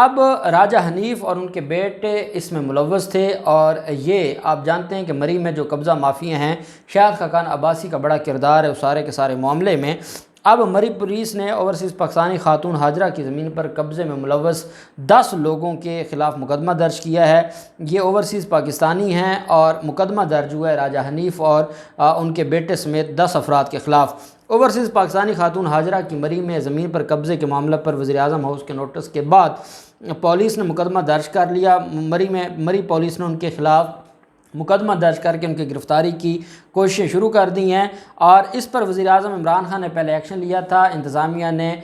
اب راجہ حنیف اور ان کے بیٹے اس میں ملوث تھے، اور یہ آپ جانتے ہیں کہ مری میں جو قبضہ مافیا ہیں، شاہد خاقان عباسی کا بڑا کردار ہے اس سارے کے سارے معاملے میں۔ اب مری پولیس نے اوورسیز پاکستانی خاتون ہاجرہ کی زمین پر قبضے میں ملوث 10 لوگوں کے خلاف مقدمہ درج کیا ہے۔ یہ اوورسیز پاکستانی ہیں اور مقدمہ درج ہوا ہے راجہ حنیف اور ان کے بیٹے سمیت 10 افراد کے خلاف۔ اوورسیز پاکستانی خاتون ہاجرہ کی مری میں زمین پر قبضے کے معاملہ پر وزیر اعظم ہاؤس کے نوٹس کے بعد پولیس نے مقدمہ درج کر لیا۔ مری پولیس نے ان کے خلاف مقدمہ درج کر کے ان کی گرفتاری کی کوششیں شروع کر دی ہیں، اور اس پر وزیر اعظم عمران خان نے پہلے ایکشن لیا تھا۔ انتظامیہ نے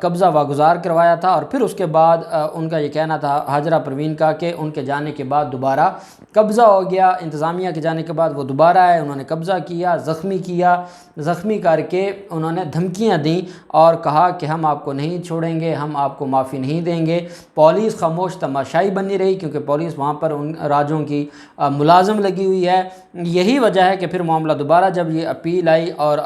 قبضہ واگزار کروایا تھا، اور پھر اس کے بعد ان کا یہ کہنا تھا ہاجرہ پروین کا کہ ان کے جانے کے بعد دوبارہ قبضہ ہو گیا۔ انتظامیہ کے جانے کے بعد وہ دوبارہ آئے، انہوں نے قبضہ کیا، زخمی کر کے انہوں نے دھمکیاں دیں اور کہا کہ ہم آپ کو نہیں چھوڑیں گے، ہم آپ کو معافی نہیں دیں گے۔ پولیس خاموش تماشائی بنی رہی، کیونکہ پولیس وہاں پر ان راجوں کی ملازم لگی ہوئی ہے۔ یہی وجہ ہے کہ پھر معاملہ دوبارہ جب یہ اپیل آئی اور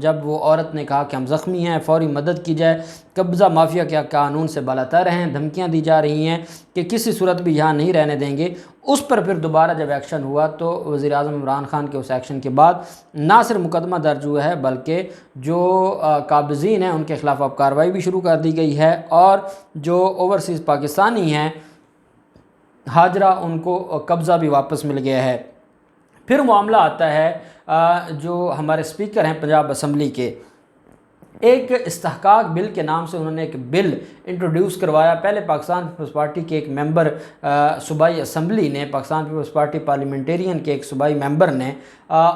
جب وہ عورت نے کہا کہ ہم زخمی ہیں، فوری مدد کی جائے، قبضہ مافیا کیا قانون سے بالاتر ہیں، دھمکیاں دی جا رہی ہیں کہ کسی صورت بھی یہاں نہیں رہنے دیں گے، اس پر پھر دوبارہ جب ایکشن ہوا تو وزیر اعظم عمران خان کے اس ایکشن کے بعد نہ صرف مقدمہ درج ہوا ہے بلکہ جو قابضین ہیں ان کے خلاف اب کارروائی بھی شروع کر دی گئی ہے، اور جو اوورسیز پاکستانی ہیں ہاجرہ ان کو قبضہ بھی واپس مل گیا ہے۔ پھر معاملہ آتا ہے جو ہمارے اسپیکر ہیں پنجاب اسمبلی کے، ایک استحقاق بل کے نام سے انہوں نے ایک بل انٹروڈیوس کروایا۔ پہلے پاکستان پیپلز پارٹی کے ایک ممبر صوبائی اسمبلی نے، پاکستان پیپلز پارٹی پارلیمنٹیرین کے ایک صوبائی ممبر نے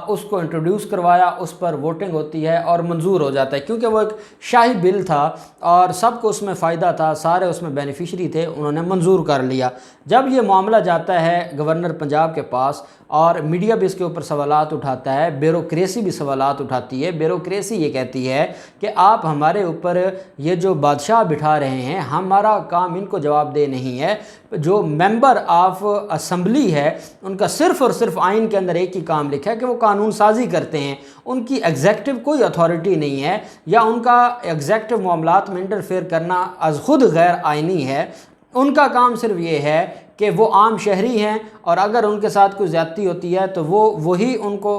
اس کو انٹروڈیوس کروایا، اس پر ووٹنگ ہوتی ہے اور منظور ہو جاتا ہے، کیونکہ وہ ایک شاہی بل تھا اور سب کو اس میں فائدہ تھا، سارے اس میں بینیفیشری تھے، انہوں نے منظور کر لیا۔ جب یہ معاملہ جاتا ہے گورنر پنجاب کے پاس اور میڈیا بھی اس کے اوپر سوالات اٹھاتا ہے، بیوروکریسی بھی سوالات اٹھاتی ہے۔ بیوروکریسی یہ کہتی ہے کہ آپ ہمارے اوپر یہ جو بادشاہ بٹھا رہے ہیں، ہمارا کام ان کو جواب دہ نہیں ہے۔ جو ممبر آف اسمبلی ہے ان کا صرف اور صرف آئین کے اندر ایک ہی کام لکھا ہے کہ وہ قانون سازی کرتے ہیں، ان کی ایگزیکٹو کوئی اتھارٹی نہیں ہے، یا ان کا ایگزیکٹو معاملات میں انٹرفیئر کرنا از خود غیر آئینی ہے۔ ان کا کام صرف یہ ہے کہ وہ عام شہری ہیں، اور اگر ان کے ساتھ کوئی زیادتی ہوتی ہے تو وہی ان کو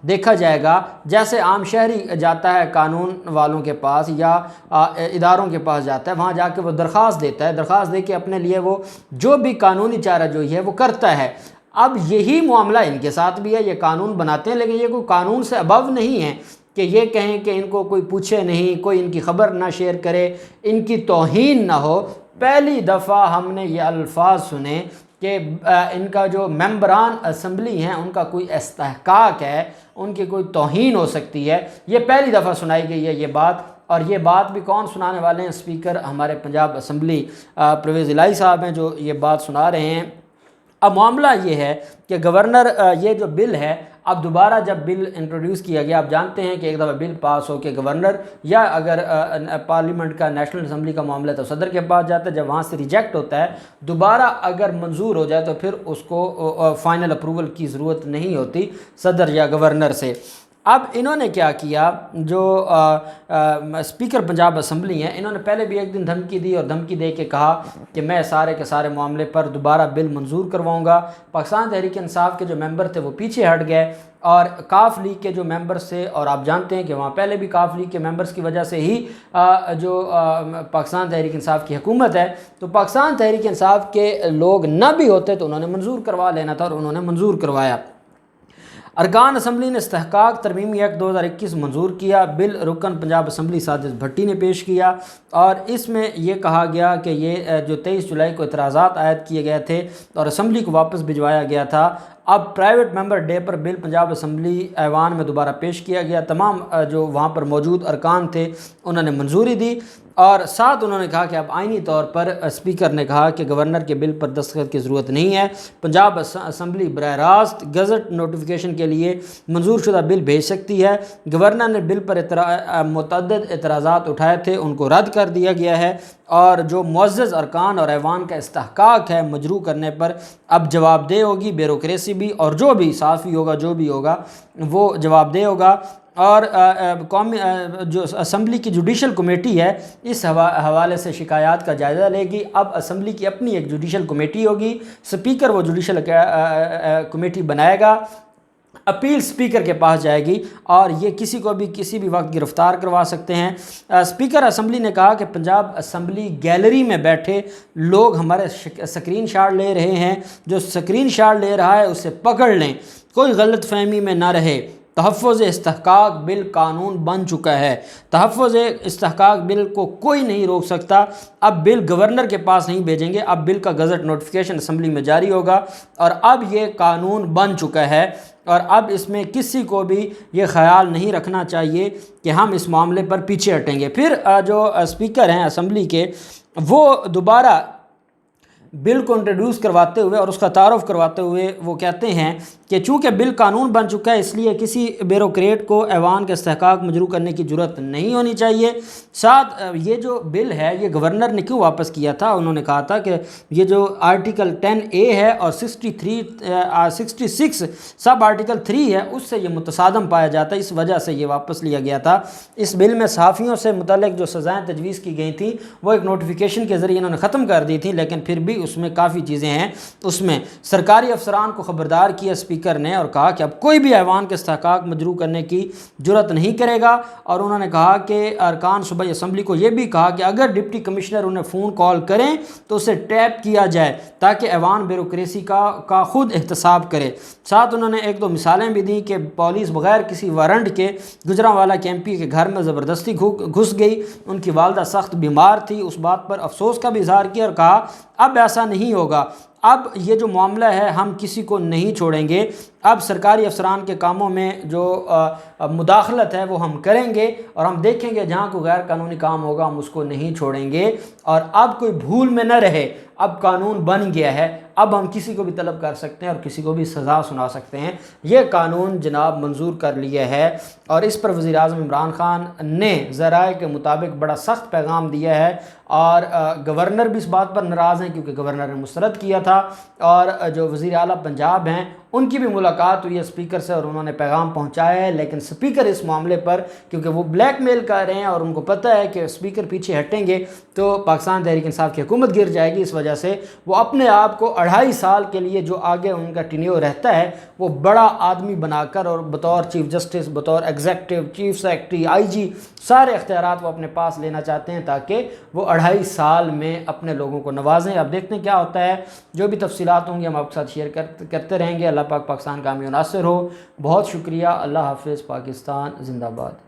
دیکھا جائے گا، جیسے عام شہری جاتا ہے قانون والوں کے پاس یا اداروں کے پاس جاتا ہے، وہاں جا کے وہ درخواست دیتا ہے، درخواست دے کے اپنے لیے وہ جو بھی قانونی چارہ جوئی ہے وہ کرتا ہے۔ اب یہی معاملہ ان کے ساتھ بھی ہے، یہ قانون بناتے ہیں لیکن یہ کوئی قانون سے ابو نہیں ہے کہ یہ کہیں کہ ان کو کوئی پوچھے نہیں، کوئی ان کی خبر نہ شیئر کرے، ان کی توہین نہ ہو۔ پہلی دفعہ ہم نے یہ الفاظ سنے کہ ان کا جو ممبران اسمبلی ہیں ان کا کوئی استحقاق ہے، ان کی کوئی توہین ہو سکتی ہے، یہ پہلی دفعہ سنائی گئی ہے یہ بات۔ اور یہ بات بھی کون سنانے والے ہیں؟ اسپیکر ہمارے پنجاب اسمبلی پرویز الہی صاحب ہیں جو یہ بات سنا رہے ہیں۔ اب معاملہ یہ ہے کہ گورنر یہ جو بل ہے، اب دوبارہ جب بل انٹروڈیوس کیا گیا، آپ جانتے ہیں کہ ایک دفعہ بل پاس ہو کے گورنر یا اگر پارلیمنٹ کا نیشنل اسمبلی کا معاملہ تو صدر کے پاس جاتا ہے، جب وہاں سے ریجیکٹ ہوتا ہے دوبارہ اگر منظور ہو جائے تو پھر اس کو فائنل اپروول کی ضرورت نہیں ہوتی صدر یا گورنر سے۔ اب انہوں نے کیا کیا، جو اسپیکر پنجاب اسمبلی ہیں انہوں نے پہلے بھی ایک دن دھمکی دی اور دھمکی دے کے کہا کہ میں سارے کے سارے معاملے پر دوبارہ بل منظور کرواؤں گا۔ پاکستان تحریک انصاف کے جو ممبر تھے وہ پیچھے ہٹ گئے، اور کاف لیگ کے جو ممبرز تھے، اور آپ جانتے ہیں کہ وہاں پہلے بھی کاف لیگ کے ممبرز کی وجہ سے ہی جو پاکستان تحریک انصاف کی حکومت ہے، تو پاکستان تحریک انصاف کے لوگ نہ بھی ہوتے تو انہوں نے منظور کروا لینا تھا، اور انہوں نے منظور کروایا۔ ارکان اسمبلی نے استحقاق ترمیمی ایکٹ 2021 منظور کیا۔ بل رکن پنجاب اسمبلی ساجد بھٹی نے پیش کیا، اور اس میں یہ کہا گیا کہ یہ جو 23 جولائی کو اعتراضات عائد کیے گئے تھے اور اسمبلی کو واپس بھجوایا گیا تھا، اب پرائیویٹ ممبر ڈے پر بل پنجاب اسمبلی ایوان میں دوبارہ پیش کیا گیا۔ تمام جو وہاں پر موجود ارکان تھے انہوں نے منظوری دی، اور ساتھ انہوں نے کہا کہ اب آئینی طور پر اسپیکر نے کہا کہ گورنر کے بل پر دستخط کی ضرورت نہیں ہے، پنجاب اسمبلی براہ راست گزٹ نوٹیفیکیشن کے لیے منظور شدہ بل بھیج سکتی ہے۔ گورنر نے بل پر متعدد اعتراضات اٹھائے تھے، ان کو رد کر دیا گیا ہے، اور جو معزز ارکان اور ایوان کا استحقاق ہے مجروح کرنے پر اب جواب دہ ہوگی بیوروکریسی بھی، اور جو بھی صحافی ہوگا جو بھی ہوگا وہ جواب دہ ہوگا۔ اور قومی جو اسمبلی کی جوڈیشل کمیٹی ہے اس حوالے سے شکایات کا جائزہ لے گی۔ اب اسمبلی کی اپنی ایک جوڈیشل کمیٹی ہوگی، سپیکر وہ جوڈیشل کمیٹی بنائے گا، اپیل سپیکر کے پاس جائے گی اور یہ کسی کو بھی کسی بھی وقت گرفتار کروا سکتے ہیں۔ سپیکر اسمبلی نے کہا کہ پنجاب اسمبلی گیلری میں بیٹھے لوگ ہمارے سکرین شاٹ لے رہے ہیں، جو سکرین شاٹ لے رہا ہے اسے پکڑ لیں، کوئی غلط فہمی میں نہ رہے۔ تحفظ استحقاق بل قانون بن چکا ہے، تحفظ استحقاق بل کو کوئی نہیں روک سکتا۔ اب بل گورنر کے پاس نہیں بھیجیں گے، اب بل کا گزٹ نوٹیفیکیشن اسمبلی میں جاری ہوگا اور اب یہ قانون بن چکا ہے، اور اب اس میں کسی کو بھی یہ خیال نہیں رکھنا چاہیے کہ ہم اس معاملے پر پیچھے ہٹیں گے۔ پھر جو اسپیکر ہیں اسمبلی کے، وہ دوبارہ بل کو انٹروڈیوس کرواتے ہوئے اور اس کا تعارف کرواتے ہوئے وہ کہتے ہیں کہ چونکہ بل قانون بن چکا ہے اس لیے کسی بیوروکریٹ کو ایوان کے استحقاق مجروح کرنے کی جرات نہیں ہونی چاہیے۔ ساتھ یہ جو بل ہے یہ گورنر نے کیوں واپس کیا تھا؟ انہوں نے کہا تھا کہ یہ جو آرٹیکل 10A ہے اور 66 سب آرٹیکل 3 ہے اس سے یہ متصادم پایا جاتا ہے، اس وجہ سے یہ واپس لیا گیا تھا۔ اس بل میں صحافیوں سے متعلق جو سزائیں تجویز کی گئی تھیں وہ ایک نوٹیفیکیشن کے ذریعے انہوں نے ختم کر دی تھیں، لیکن پھر بھی اس میں کافی چیزیں ہیں۔ اس میں سرکاری افسران کو خبردار کیا اسپیکر نے اور کہا کہ اب کوئی بھی ایوان کے استحقاق مجروح کرنے کی جرات نہیں کرے گا، اور انہوں نے کہا کہ ارکان صوبائی اسمبلی کو یہ بھی کہا کہ اگر ڈپٹی کمشنر انہیں فون کال کریں تو اسے ٹیپ کیا جائے تاکہ ایوان بیوروکریسی کا خود احتساب کرے۔ ساتھ انہوں نے ایک دو مثالیں بھی دیں کہ پولیس بغیر کسی وارنٹ کے گجرانوالہ کے ایم پی کے گھر میں زبردستی گھس گئی، ان کی والدہ سخت بیمار تھی، اس بات پر افسوس کا بھی اظہار کیا اور کہا اب ایسا نہیں ہوگا، اب یہ جو معاملہ ہے ہم کسی کو نہیں چھوڑیں گے، اب سرکاری افسران کے کاموں میں جو مداخلت ہے وہ ہم کریں گے اور ہم دیکھیں گے جہاں کوئی غیر قانونی کام ہوگا ہم اس کو نہیں چھوڑیں گے، اور اب کوئی بھول میں نہ رہے، اب قانون بن گیا ہے، اب ہم کسی کو بھی طلب کر سکتے ہیں اور کسی کو بھی سزا سنا سکتے ہیں۔ یہ قانون جناب منظور کر لیا ہے اور اس پر وزیر اعظم عمران خان نے ذرائع کے مطابق بڑا سخت پیغام دیا ہے، اور گورنر بھی اس بات پر ناراض ہیں کیونکہ گورنر نے مسترد کیا تھا، اور جو وزیر اعلیٰ پنجاب ہیں ان کی بھی ملاقات ہوئی ہے اسپیکر سے اور انہوں نے پیغام پہنچایا ہے، لیکن اسپیکر اس معاملے پر کیونکہ وہ بلیک میل کر رہے ہیں اور ان کو پتہ ہے کہ اسپیکر پیچھے ہٹیں گے تو پاکستان تحریک انصاف کی حکومت گر جائے گی، اس وجہ سے وہ اپنے آپ کو 2.5 سال کے لیے جو آگے ان کا ٹینیور رہتا ہے وہ بڑا آدمی بنا کر اور بطور چیف جسٹس، بطور ایگزیکٹو، چیف سیکرٹری، IG سارے اختیارات وہ اپنے پاس لینا چاہتے ہیں تاکہ وہ 2.5 سال میں اپنے لوگوں کو نوازیں۔ اب دیکھتے ہیں کیا ہوتا ہے، جو بھی تفصیلات ہوں گی ہم آپ کے ساتھ شیئر کرتے رہیں گے۔ اللہ پاک پاکستان کامیاب و ناصر ہو۔ بہت شکریہ، اللہ حافظ، پاکستان زندہ باد۔